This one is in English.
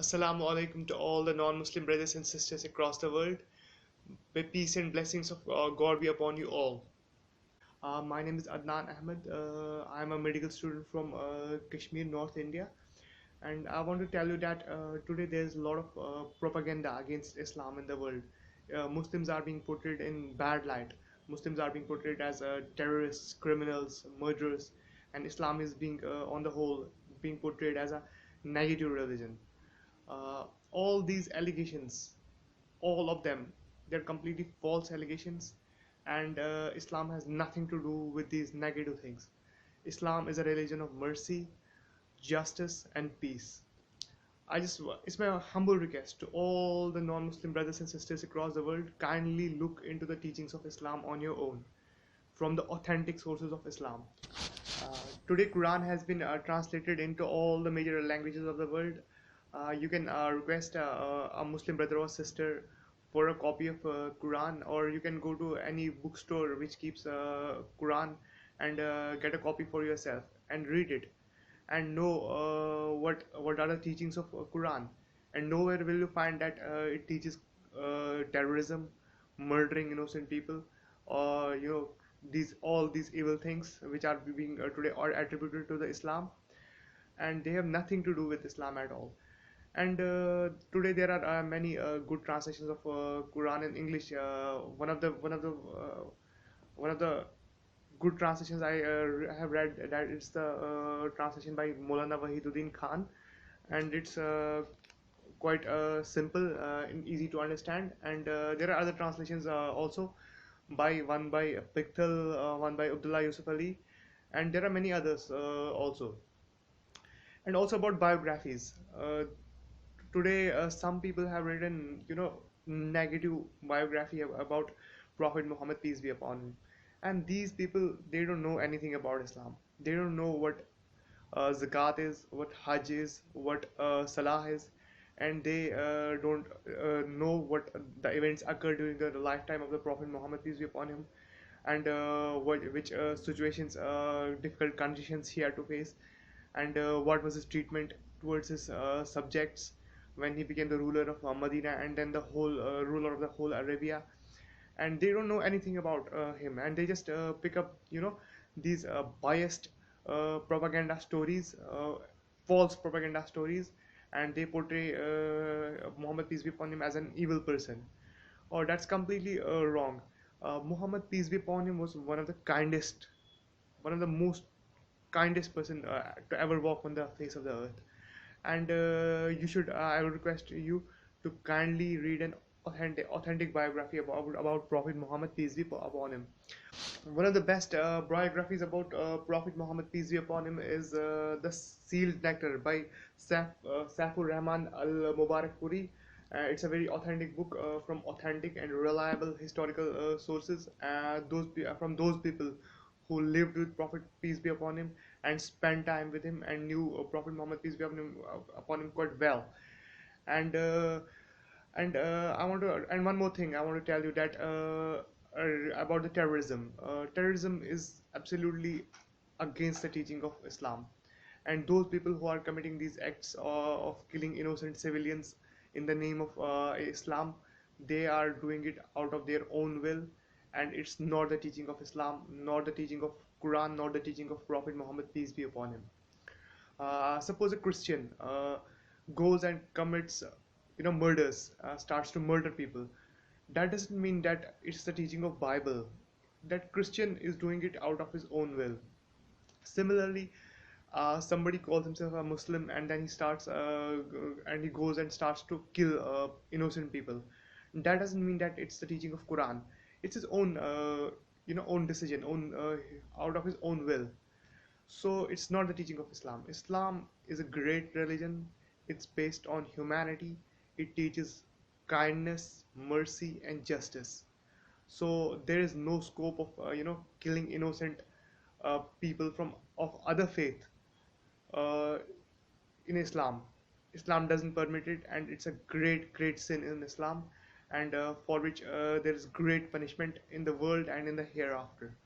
Assalamu alaikum to all the non-Muslim brothers and sisters across the world. May peace and blessings of God be upon you all. My name is Adnan Ahmed. I'm a medical student from Kashmir, North India. And I want to tell you that today there's a lot of propaganda against Islam in the world. Muslims are being portrayed in bad light. Muslims are being portrayed as terrorists, criminals, murderers, and Islam is being, on the whole, being portrayed as a negative religion. All these allegations, all of them, they're completely false allegations, and Islam has nothing to do with these negative things. Islam is a religion of mercy, justice, and peace. It's my humble request to all the non-Muslim brothers and sisters across the world, kindly look into the teachings of Islam on your own, from the authentic sources of Islam. Today, Quran has been translated into all the major languages of the world. You can request a Muslim brother or sister for a copy of Quran, or you can go to any bookstore which keeps Quran and get a copy for yourself and read it and know what are the teachings of Quran. And nowhere will you find that it teaches terrorism, murdering innocent people, or these all these evil things which are being today are attributed to the Islam, and they have nothing to do with Islam at all. And today there are many good translations of Quran in English. One of the good translations I have read, that it's the translation by Maulana Wahiduddin Khan, and it's quite simple and easy to understand. And there are other translations also, by Pickthall, one by Abdullah Yusuf Ali, and there are many others also. And also about biographies. Today, some people have written, negative biography about Prophet Muhammad, peace be upon him. And these people, they don't know anything about Islam. They don't know what zakat is, what hajj is, what salah is, and they don't know what the events occurred during the lifetime of the Prophet Muhammad, peace be upon him, and which situations, difficult conditions he had to face, and what was his treatment towards his subjects when he became the ruler of Medina, and then the whole ruler of the whole Arabia. And they don't know anything about him, and they just pick up these biased propaganda stories, false propaganda stories, and they portray Muhammad, peace be upon him, as an evil person. Or that's completely wrong. Muhammad, peace be upon him, was one of the kindest, one of the most kindest person to ever walk on the face of the earth. And I would request you to kindly read an authentic biography about Prophet Muhammad, peace be upon him. One of the best biographies about Prophet Muhammad, peace be upon him, is The Sealed Nectar by Saifur Rahman Al Mubarakpuri. It's a very authentic book from authentic and reliable historical sources, from those people who lived with Prophet, peace be upon him, and spent time with him, and knew Prophet Muhammad, peace be upon him quite well. And and one more thing I want to tell you, that about the terrorism. Terrorism is absolutely against the teaching of Islam, and those people who are committing these acts of killing innocent civilians in the name of Islam, they are doing it out of their own will, and it's not the teaching of Islam, not the teaching of Quran, not the teaching of Prophet Muhammad, peace be upon him. Suppose a Christian goes and commits, murders, starts to murder people. That doesn't mean that it's the teaching of Bible. That Christian is doing it out of his own will. Similarly, somebody calls himself a Muslim, and then and he goes and starts to kill innocent people. That doesn't mean that it's the teaching of Quran. It's his own, own decision, own out of his own will. So it's not the teaching of Islam. Islam is a great religion. It's based on humanity. It teaches kindness, mercy, and justice. So there is no scope of killing innocent people from of other faith uh, in Islam. Islam doesn't permit it, and it's a great sin in Islam, and for which there is great punishment in the world and in the hereafter.